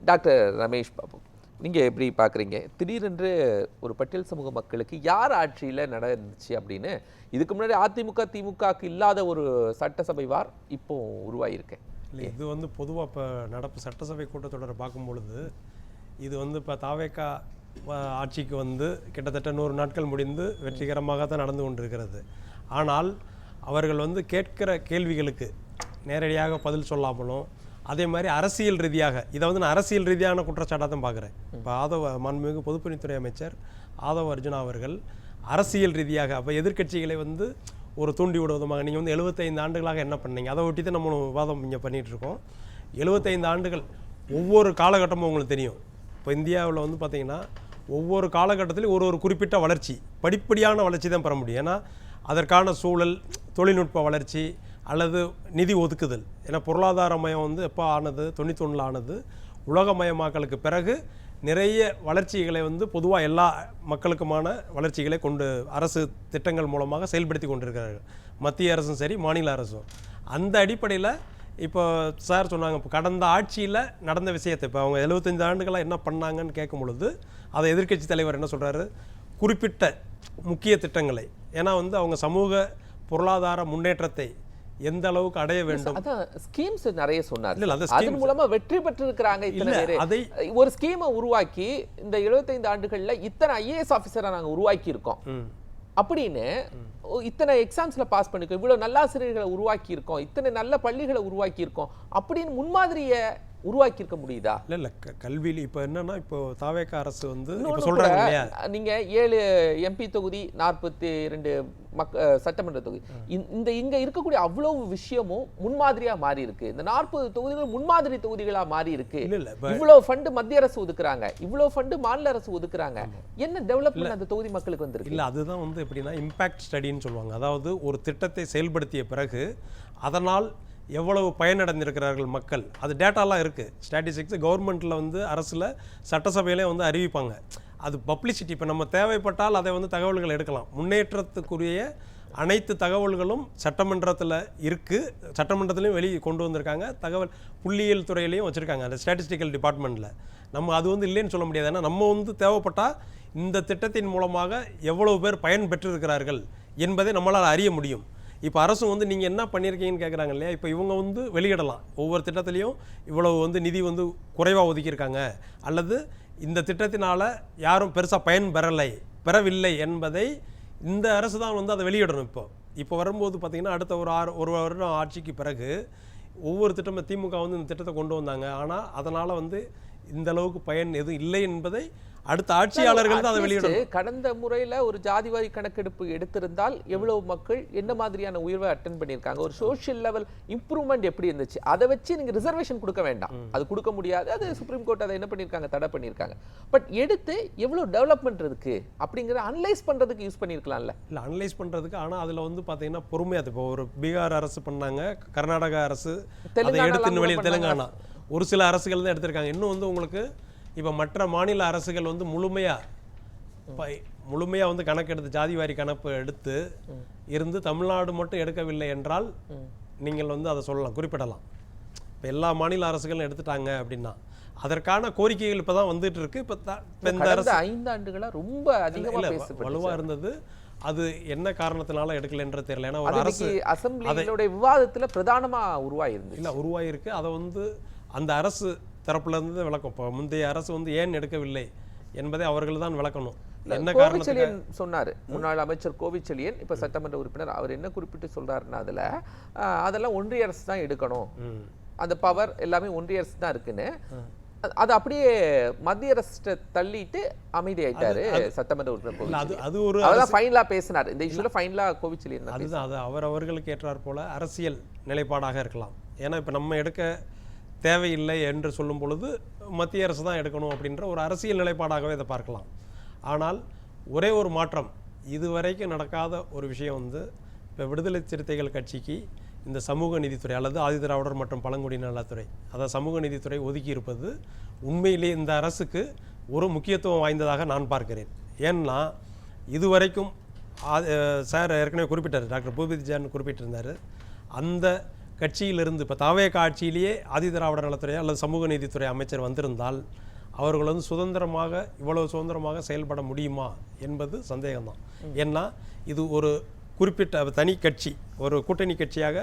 Doctor Ramesh Babu, நீங்கள் எப்படி பார்க்குறீங்க? திடீரென்று ஒரு பட்டியல் சமூக மக்களுக்கு யார் ஆட்சியில் நடந்துச்சு அப்படின்னு இதுக்கு முன்னாடி அதிமுக திமுகவுக்கு இல்லாத ஒரு சட்டசபை வார் இப்போ உருவாகியிருக்கேன். இல்லை, இது வந்து பொதுவாக இப்போ நடப்பு சட்டசபை கூட்டத்தொடரை பார்க்கும்பொழுது இது வந்து இப்போ தாவேகா ஆட்சிக்கு வந்து கிட்டத்தட்ட 100 நாட்கள் முடிந்து வெற்றிகரமாக தான் நடந்து கொண்டிருக்கிறது. ஆனால் அவர்கள் வந்து கேட்கிற கேள்விகளுக்கு நேரடியாக பதில் சொல்லாமலும், அதே மாதிரி அரசியல் ரீதியாக இதை வந்து நான் அரசியல் ரீதியான குற்றச்சாட்டாக தான் பார்க்குறேன். இப்போ மாண்புமிகு பொதுப்பணித்துறை அமைச்சர் ஆதவ அர்ஜுனா அவர்கள் அரசியல் ரீதியாக அப்போ எதிர்க்கட்சிகளை வந்து ஒரு தூண்டி விடுவதுமாக நீங்கள் வந்து 75 ஆண்டுகளாக என்ன பண்ணீங்க, அதை ஒட்டி தான் நம்ம விவாதம் இங்கே பண்ணிகிட்டு இருக்கோம். 75 ஆண்டுகள் ஒவ்வொரு காலகட்டமும் உங்களுக்கு தெரியும். இப்போ இந்தியாவில் வந்து பார்த்திங்கன்னா ஒவ்வொரு காலகட்டத்திலும் ஒரு குறிப்பிட்ட வளர்ச்சி, படிப்படியான வளர்ச்சி தான் பெற முடியும். ஏன்னா அதற்கான சூழல், தொழில்நுட்ப வளர்ச்சி அல்லது நிதி ஒதுக்குதல். ஏன்னா பொருளாதாரமயம் வந்து எப்போ ஆனது, 91 ஆனது. உலகமயமாக்கலுக்கு பிறகு நிறைய வளர்ச்சிகளை வந்து பொதுவாக எல்லா மக்களுக்குமான வளர்ச்சிகளை கொண்டு அரசு திட்டங்கள் மூலமாக செயல்படுத்தி கொண்டிருக்கிறார்கள், மத்திய அரசும் சரி மாநில அரசும். அந்த அடிப்படையில் இப்போ சார் சொன்னாங்க, இப்போ கடந்த ஆட்சியில் நடந்த விஷயத்தை இப்போ அவங்க 75 ஆண்டுகளாக என்ன பண்ணாங்கன்னு கேட்கும் பொழுது அதை எதிர்க்கட்சி தலைவர் என்ன சொல்கிறாரு, குறிப்பிட்ட முக்கிய திட்டங்களை, ஏன்னா வந்து அவங்க சமூக பொருளாதார முன்னேற்றத்தை எந்த அளவுக்கு அடைய வேண்டும், ஸ்கீம்ஸ் நிறைய சொன்னார். அதன் மூலமா வெற்றி பெற்றிருக்கிறாங்க. அதை ஒரு ஸ்கீமை உருவாக்கி இந்த 75 ஆண்டுகள்ல இத்தனை IAS ஆஃபீஸரை நாங்கள் உருவாக்கி இருக்கோம் அப்படின்னு, இத்தனை எக்ஸாம்ஸ்ல பாஸ் பண்ணிருக்கோம், இவ்வளவு நல்லாசிரியர்களை உருவாக்கி இருக்கோம், இத்தனை நல்ல பள்ளிகளை உருவாக்கி இருக்கோம் அப்படின்னு முன்மாதிரியை உருவாக்கி இருக்க முடியுதா? இல்ல கல்வியில் இப்போ என்னன்னா, இப்போ தாவேகா அரசு வந்து சொல்றாங்க இல்லையா, நீங்க 7 MP தொகுதி, 42 சட்டமன்ற தொகுதி, இங்க இருக்கக்கூடிய அவ்வளவு விஷயமும் முன்மாதிரியா மாறி இருக்கு. இந்த 40 தொகுதிகள் முன்மாதிரி தொகுதிகளா மாறி இருக்கு. இவ்வளவு ஃபண்ட் மத்திய அரசு ஒதுக்குறாங்க, இவ்வளவு ஃபண்ட் மாநில அரசு ஒதுக்குறாங்க. என்ன டெவலப்மெண்ட் அந்த தொகுதி மக்களுக்கு வந்திருக்கு? இல்ல, அதுதான் வந்து எப்படின்னா இம்பாக்ட் ஸ்டடின்னு சொல்லுவாங்க. அதாவது ஒரு திட்டத்தை செயல்படுத்திய பிறகு அதனால் எவ்வளவு பயனடைந்திருக்கிறார்கள் மக்கள், அது டேட்டாலாம் இருக்குது. ஸ்டாட்டிஸ்டிக்ஸ் கவர்மெண்ட்டில் வந்து அரசில் சட்டசபையிலே வந்து அறிவிப்பாங்க. அது பப்ளிசிட்டி. இப்போ நம்ம தேவைப்பட்டால் அதை வந்து தகவல்கள் எடுக்கலாம். முன்னேற்றத்துக்குரிய அனைத்து தகவல்களும் சட்டமன்றத்தில் இருக்குது, சட்டமன்றத்திலையும் வெளியே கொண்டு வந்திருக்காங்க, தகவல் புள்ளியியல் துறையிலையும் வச்சுருக்காங்க, அந்த ஸ்டாட்டிஸ்டிக்கல் டிபார்ட்மெண்ட்டில். நம்ம அது வந்து இல்லைன்னு சொல்ல முடியாது. ஏன்னா நம்ம வந்து தேவைப்பட்டால் இந்த திட்டத்தின் மூலமாக எவ்வளவு பேர் பயன் பெற்றிருக்கிறார்கள் என்பதை நம்மளால் அறிய முடியும். இப்போ அரசு வந்து நீங்கள் என்ன பண்ணியிருக்கீங்கன்னு கேட்குறாங்க இல்லையா, இப்போ இவங்க வந்து வெளியிடலாம், ஒவ்வொரு திட்டத்திலையும் இவ்வளவு வந்து நிதி வந்து குறைவாக ஒதுக்கியிருக்காங்க, அல்லது இந்த திட்டத்தினால் யாரும் பெருசாக பெறவில்லை என்பதை இந்த அரசு தான் வந்து அதை வெளியிடணும். இப்போ வரும்போது பார்த்திங்கன்னா அடுத்த ஒரு வருடம் ஆட்சிக்கு பிறகு ஒவ்வொரு திட்டமும் திமுக வந்து இந்த திட்டத்தை கொண்டு வந்தாங்க, ஆனால் அதனால் வந்து இந்த அளவுக்கு பயன் எதுவும் இல்லை என்பதை அடுத்த ஆட்சியாளர்கள் தான் அதை வெளியிடணும். கடந்த முறையில் ஒரு ஜாதிவாரி கணக்கெடுப்பு எடுத்திருந்தால் எவ்வளவு மக்கள் என்ன மாதிரியான உயர்வை அட்டென்ட் பண்ணியிருக்காங்க, ஒரு சோஷியல் லெவல் இம்ப்ரூவ்மெண்ட் எப்படி இருந்துச்சு, அதை வச்சு நீங்கள் ரிசர்வேஷன் கொடுக்க வேண்டாம், அது கொடுக்க முடியாது, அது சுப்ரீம் கோர்ட் அதை என்ன பண்ணியிருக்காங்க, தடை பண்ணியிருக்காங்க. பட் எடுத்து எவ்வளோ டெவலப்மெண்ட் இருக்கு அப்படிங்கிறத அனலைஸ் பண்ணுறதுக்கு யூஸ் பண்ணியிருக்கலாம்ல. இல்லை, அனலைஸ் பண்ணுறதுக்கு. ஆனால் அதில் வந்து பார்த்தீங்கன்னா பொறுமையாக, இப்போ ஒரு பீகார் அரசு பண்ணாங்க, கர்நாடகா அரசு, தெலுங்கானா ஒரு சில அரசுகள் தான் எடுத்திருக்காங்க. இன்னும் வந்து உங்களுக்கு இப்போ மற்ற மாநில அரசுகள் வந்து முழுமையாக வந்து கணக்கெடுத்து ஜாதிவாரி கணக்கு எடுத்து இருந்து தமிழ்நாடு மட்டும் எடுக்கவில்லை என்றால் நீங்கள் வந்து அதை சொல்லலாம், குறிப்பிடலாம். இப்போ எல்லா மாநில அரசுகளும் எடுத்துட்டாங்க அப்படின்னா அதற்கான கோரிக்கைகள் இப்போ தான் வந்துட்டு இருக்கு. இப்போ இந்த அரசு 5 ஆண்டுகளாக ரொம்ப அதிகமாக வலுவாக இருந்தது. அது என்ன காரணத்தினால எடுக்கலைன்ற தெரியல. ஏன்னா ஒரு அரசு அசெம்பிளியோட விவாதத்தில் பிரதானமாக உருவாயிருக்கு. அதை வந்து அந்த அரசு தரப்புலேருந்து விளக்கம். இப்போ முந்தைய அரசு வந்து ஏன் எடுக்கவில்லை என்பதை அவர்கள் தான் விளக்கணும். என்ன கோவிச்செழியன் சொன்னார், முன்னாள் அமைச்சர் கோவிச்செழியன், இப்போ சட்டமன்ற உறுப்பினர், அவர் என்ன குறிப்பிட்டு சொல்றாருன்னா அதெல்லாம் ஒன்றிய அரசு தான் எடுக்கணும், அந்த பவர் எல்லாமே ஒன்றிய அரசு தான் இருக்குன்னு, அது அப்படியே மத்திய அரசு தள்ளிட்டு அமைதி ஆயிட்டாரு சட்டமன்ற உறுப்பினர். அது ஒரு ஃபைனலா பேசினார் இந்த இஷ்யூல, ஃபைனலா கோவிச்செழியன். அதுதான், அது அவர்களுக்கு ஏற்றார் போல அரசியல் நிலைப்பாடாக இருக்கலாம். ஏன்னா இப்போ நம்ம எடுக்க தேவையில்லை என்று சொல்லும் பொழுது மத்திய அரசு தான் எடுக்கணும் அப்படின்ற ஒரு அரசியல் நிலைப்பாடாகவே இதை பார்க்கலாம். ஆனால் ஒரே ஒரு மாற்றம், இதுவரைக்கும் நடக்காத ஒரு விஷயம் வந்து, இப்போ விடுதலை சிறுத்தைகள் கட்சிக்கு இந்த சமூக நீதித்துறை அல்லது ஆதிதிராவிடர் மற்றும் பழங்குடி நலத்துறை, அதாவது சமூக நீதித்துறை ஒதுக்கி இருப்பது உண்மையிலே இந்த அரசுக்கு ஒரு முக்கியத்துவம் வாய்ந்ததாக நான் பார்க்கிறேன். ஏன்னா இதுவரைக்கும் சார் ஏற்கனவே குறிப்பிட்டார், டாக்டர் பூபதி ஜான் குறிப்பிட்டிருந்தார், அந்த கட்சியிலிருந்து இப்போ தாவேகா ஆட்சியிலேயே ஆதிதிராவிட நலத்துறை அல்லது சமூக நீதித்துறை அமைச்சர் வந்திருந்தால் அவர்கள் வந்து இவ்வளவு சுதந்திரமாக செயல்பட முடியுமா என்பது சந்தேகம்தான். ஏன்னா இது ஒரு குறிப்பிட்ட தனி கட்சி, ஒரு கூட்டணி கட்சியாக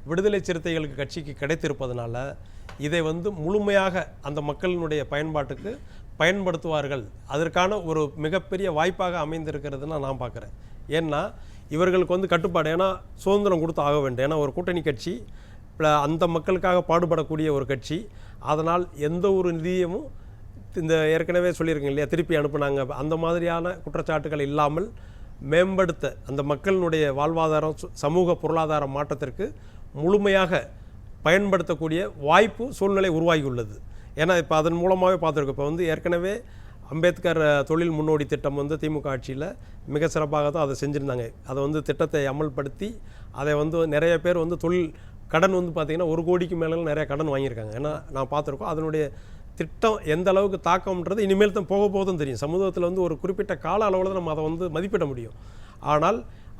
விடுதலை சிறுத்தைகளுக்கு கட்சிக்கு கிடைத்திருப்பதனால இதை வந்து முழுமையாக அந்த மக்களினுடைய பயன்பாட்டுக்கு பயன்படுத்துவார்கள். அதற்கான ஒரு மிகப்பெரிய வாய்ப்பாக அமைந்திருக்கிறதுன்னு நான் பார்க்குறேன். ஏன்னா இவர்களுக்கு வந்து கட்டுப்பாடு, ஏன்னா சுதந்திரம் கொடுத்து ஆக வேண்டும். ஏன்னா ஒரு கூட்டணி கட்சி அந்த மக்களுக்காக பாடுபடக்கூடிய ஒரு கட்சி. அதனால் எந்த ஒரு நிதியமும் இந்த ஏற்கனவே சொல்லியிருக்கேன் இல்லையா, திருப்பி அனுப்புனாங்க, அந்த மாதிரியான குற்றச்சாட்டுகள் இல்லாமல் மேம்படுத்த அந்த மக்களினுடைய வாழ்வாதாரம் சமூக பொருளாதார மாற்றத்திற்கு முழுமையாக பயன்படுத்தக்கூடிய வாய்ப்பு சூழ்நிலை உருவாகியுள்ளது. ஏன்னா இப்போ அதன் மூலமாகவே பார்த்துருக்கோம். இப்போ வந்து ஏற்கனவே அம்பேத்கர் தொழில் முன்னோடி திட்டம் வந்து திமுக ஆட்சியில் மிக சிறப்பாக தான் அதை செஞ்சுருந்தாங்க. அதை வந்து திட்டத்தை அமல்படுத்தி அதை வந்து நிறைய பேர் வந்து தொழில் கடன் வந்து பார்த்திங்கன்னா 1 கோடிக்கு மேலே நிறைய கடன் வாங்கியிருக்காங்க. ஏன்னா நான் பார்த்துருக்கோம் அதனுடைய திட்டம் எந்த அளவுக்கு தாக்கம்ன்றது இனிமேல் தான் போக போதும் தெரியும். சமூகத்தில் வந்து ஒரு குறிப்பிட்ட கால அளவில் தான் நம்ம அதை வந்து மதிப்பிட முடியும். ஆனால்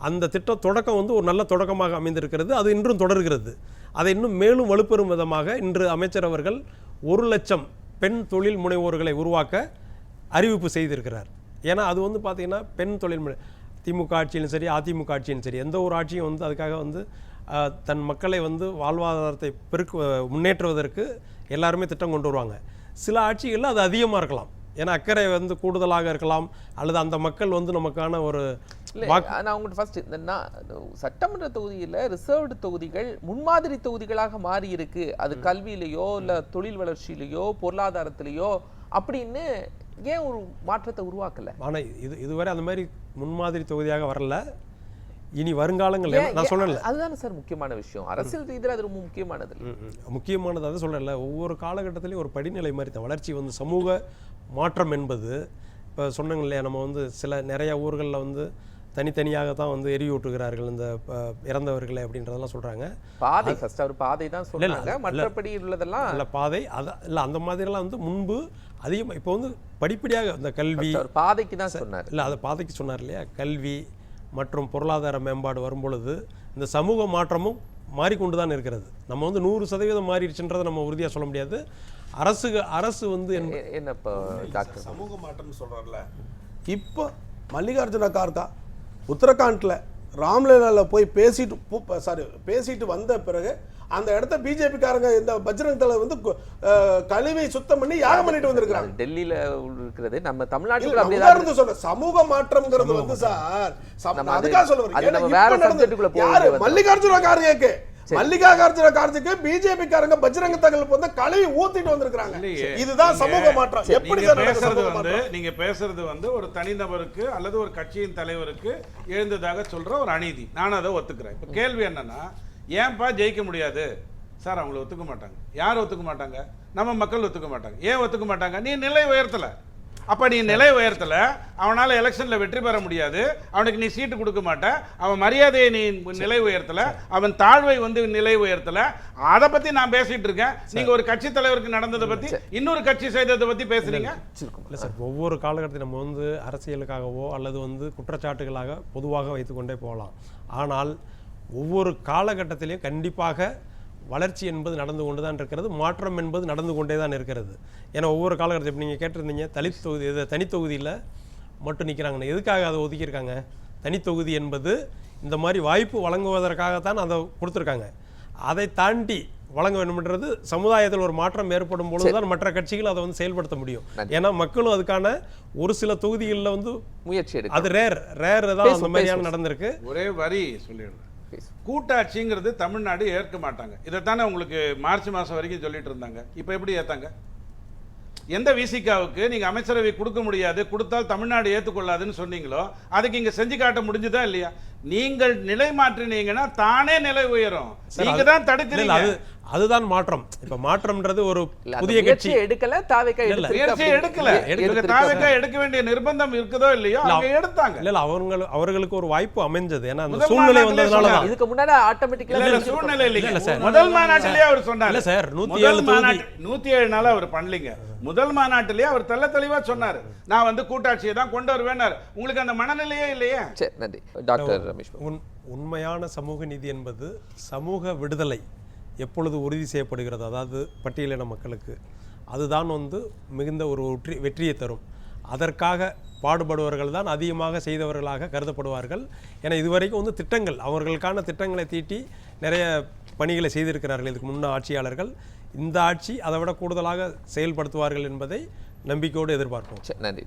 அந்த திட்ட தொடக்கம் வந்து ஒரு நல்ல தொடக்கமாக அமைந்திருக்கிறது. அது இன்றும் தொடர்கிறது. அதை இன்னும் மேலும் வலுப்பெறும் விதமாக இன்று அமைச்சர் அவர்கள் 1 லட்சம் பெண் தொழில் முனைவோர்களை உருவாக்க அறிவிப்பு செய்திருக்கிறார். ஏன்னா அது வந்து பார்த்திங்கன்னா பெண் தொழில் திமுக ஆட்சியிலும் சரி அதிமுக ஆட்சியும் சரி எந்த ஒரு ஆட்சியும் வந்து அதுக்காக வந்து தன் மக்களை வந்து வாழ்வாதாரத்தை முன்னேற்றுவதற்கு எல்லாருமே திட்டம் கொண்டு வருவாங்க. சில ஆட்சிகளில் அது அதிகமாக இருக்கலாம். ஏன்னா அக்கறை வந்து கூடுதலாக இருக்கலாம், அல்லது அந்த மக்கள் வந்து நமக்கான ஒரு நான் உங்கள்கிட்ட ஃபர்ஸ்ட் இந்த சட்டமன்ற தொகுதியில் ரிசர்வ்டு தொகுதிகள் முன்மாதிரி தொகுதிகளாக மாறி இருக்கு. அது கல்வியிலையோ இல்லை தொழில் வளர்ச்சியிலையோ பொருளாதாரத்திலேயோ அப்படின்னு ஏன் ஒரு மாற்றத்தை உருவாக்கல? ஆனால் இதுவரை அந்த மாதிரி முன்மாதிரி தொகுதியாக வரல. இனி வருங்காலங்களில் நான் சொல்லல, அதுதானே சார் முக்கியமான விஷயம். அரசியல் ரீதியில் அது ரொம்ப முக்கியமானது. அதை சொல்லல, ஒவ்வொரு காலகட்டத்திலையும் ஒரு படிநிலை மாதிரி தான் வளர்ச்சி வந்து சமூக மாற்றம் என்பது. இப்போ சொன்னாங்க இல்லையா, நம்ம வந்து நிறைய ஊர்களில் வந்து தனித்தனியாக தான் வந்து எரியூட்டுகிறார்கள் இந்த இறந்தவர்களை அப்படின்றதெல்லாம் சொல்கிறாங்க. பாதை ஃபர்ஸ்ட் அவர் பாதை தான் சொல்றாங்க, மற்றபடி உள்ளதெல்லாம் இல்லை பாதை அதான் இல்லை. அந்த மாதிரிலாம் வந்து முன்பு அதிகமாக இப்போ வந்து படிப்படியாக இந்த கல்வி பாதைக்கு தான் சொன்னார். இல்லை அதை பாதைக்கு சொன்னார் இல்லையா, கல்வி மற்றும் பொருளாதார மேம்பாடு வரும்பொழுது இந்த சமூக மாற்றமும் மாறிக்கொண்டு தான் இருக்கிறது. நம்ம வந்து 100% மாறிடுச்சுன்றதை நம்ம உறுதியாக சொல்ல முடியாது. அரசு வந்து என்ன இப்போ டாக்டர் சமூக மாற்றம்னு சொல்கிறார்ல, இப்போ மல்லிகார்ஜுன கார்கே உத்தரகாண்டில் ராம்லீலாவில் போய் பேசிட்டு வந்த பிறகு அந்த இடத்த பிஜேபிக்காரங்க இந்த பஜ்ரங் தளை வந்து கழிவை சுத்தம் பண்ணி யாகம் பண்ணிட்டு வந்திருக்காங்க. டெல்லியில இருக்கிறது நம்ம தமிழ்நாட்டுல சொல்ற சமூக மாற்றம்ங்கிறது வந்து சார் அதுக்காக சொல்லுவாங்க. மல்லிகார்ஜுன கார்கேக்கு பிஜேபி காரங்க பஜ்ரங் தளத்துக்கு வந்து கழுவி ஊத்திட்டு வந்திருக்காங்க. இதுதான் சமூக மாற்றம். எப்படி நீங்க பேசுறது வந்து ஒரு தனிநபருக்கு அல்லது ஒரு கட்சியின் தலைவருக்கு எழுந்ததாக சொல்ற ஒரு அநீதி. நான் அதை ஒத்துக்கிறேன். இப்ப கேள்வி என்னன்னா, ஏன்பா ஜெயிக்க முடியாது சார்? அவங்கள ஒத்துக்க மாட்டாங்க. யார் ஒத்துக்க மாட்டாங்க? நம்ம மக்கள் ஒத்துக்க மாட்டாங்க. ஏன் ஒத்துக்க மாட்டாங்க? நீ நிலை உயர்த்தல. அப்ப நீ நிலை உயர்த்தல, அவனால எலெக்ஷன்ல வெற்றி பெற முடியாது, அவனுக்கு நீ சீட்டு கொடுக்க மாட்ட, அவன் மரியாதையை நீ நிலை உயர்த்தல, அவன் தாழ்வை வந்து நிலை உயர்த்தல. அதை பத்தி நான் பேசிட்டு இருக்கேன். நீங்க ஒரு கட்சி தலைவருக்கு நடந்ததை பத்தி இன்னொரு கட்சி செய்ததை பத்தி பேசுறீங்க. இல்லை சார், ஒவ்வொரு காலகட்டத்தில் நம்ம வந்து அரசியலுக்காகவோ அல்லது வந்து குற்றச்சாட்டுகளாக பொதுவாக வைத்துக்கொண்டே போகலாம். ஆனால் ஒவ்வொரு காலகட்டத்திலையும் கண்டிப்பாக வளர்ச்சி என்பது நடந்து கொண்டு தான் இருக்கிறது, மாற்றம் என்பது நடந்து கொண்டே தான் இருக்கிறது. ஏன்னா ஒவ்வொரு காலகட்டத்தில் இப்போ நீங்கள் கேட்டிருந்தீங்க தனித்தொகுதியில் மட்டும் நிற்கிறாங்கன்னு. எதுக்காக அதை ஒதுக்கியிருக்காங்க? தனித்தொகுதி என்பது இந்த மாதிரி வாய்ப்பு வழங்குவதற்காகத்தான் அதை கொடுத்துருக்காங்க. அதை தாண்டி வழங்க வேண்டும்ன்றது சமுதாயத்தில் ஒரு மாற்றம் ஏற்படும் பொழுதுதான் மற்ற கட்சிகள் அதை வந்து செயல்படுத்த முடியும். ஏன்னா மக்களும் அதுக்கான ஒரு சில தொகுதிகளில் வந்து முயற்சி எடுக்கும். அது ரேர் தான் அந்த மாதிரியான நடந்திருக்கு. ஒரே வரி சொல்லிடுறேன், கூட்டாட்சிங்கிறது தமிழ்நாடு ஏற்க மாட்டாங்க. இதைத்தானே உங்களுக்கு மார்ச் மாதம் வரைக்கும் சொல்லிட்டு இருந்தாங்க. இப்போ எப்படி ஏற்றாங்க? எந்த விசிகாவுக்கு நீங்கள் அமைச்சரவை கொடுக்க முடியாது, கொடுத்தால் தமிழ்நாடு ஏற்றுக்கொள்ளாதுன்னு சொன்னீங்களோ அதுக்கு இங்கே செஞ்சு காட்ட முடிஞ்சுதா இல்லையா? நீங்கள் நிலை மாற்றினீங்கன்னா தானே நிலை உயரும். நீங்க தான் தடுக்கிறீங்க. அதுதான் மாற்றம். இப்ப மாற்றம்ன்றது ஒரு புதிய கட்சி எடுக்கல, தாவேகா எடுக்க வேண்டிய நிர்பந்தம் இருக்குதோ இல்லையோ அவங்க எடுத்தாங்க. இல்ல அவர்களுக்கு ஒரு வாய்ப்பு அமைஞ்சது. ஏன்னா அந்த சூழ்நிலை வந்ததனால தான். இதுக்கு முன்னாடி ஆட்டோமேட்டிக்கலா சூழ்நிலை இல்ல சார். முதல் மாநாட்டிலேயே அவர் சொன்னார். இல்ல சார், 107 நாள் அவர் பண்ணலீங்க. முதல் மாநாட்டிலேயே அவர் தெள்ள தெளிவா சொன்னார், நான் வந்து கூட்டாட்சியை தான் கொண்டு வருவேன்னார். உங்களுக்கு அந்த மனநிலையே இல்லையே. சரி, நன்றி டாக்டர் ரமேஷ். உண்மையான சமூக நீதி என்பது சமூக விடுதலை எப்பொழுது உறுதி செய்யப்படுகிறது, அதாவது பட்டியலின மக்களுக்கு, அதுதான் வந்து மிகுந்த ஒரு வெற்றியை தரும். அதற்காக பாடுபடுவர்கள் தான் அதிகமாக செய்தவர்களாக கருதப்படுவார்கள். ஏன்னா இதுவரைக்கும் வந்து திட்டங்கள், அவர்களுக்கான திட்டங்களை தீட்டி நிறைய பணிகளை செய்திருக்கிறார்கள் இதுக்கு முன்ன ஆட்சியாளர்கள். இந்த ஆட்சி அதை விட கூடுதலாக செயல்படுத்துவார்கள் என்பதை நம்பிக்கையோடு எதிர்பார்ப்போம். நன்றி.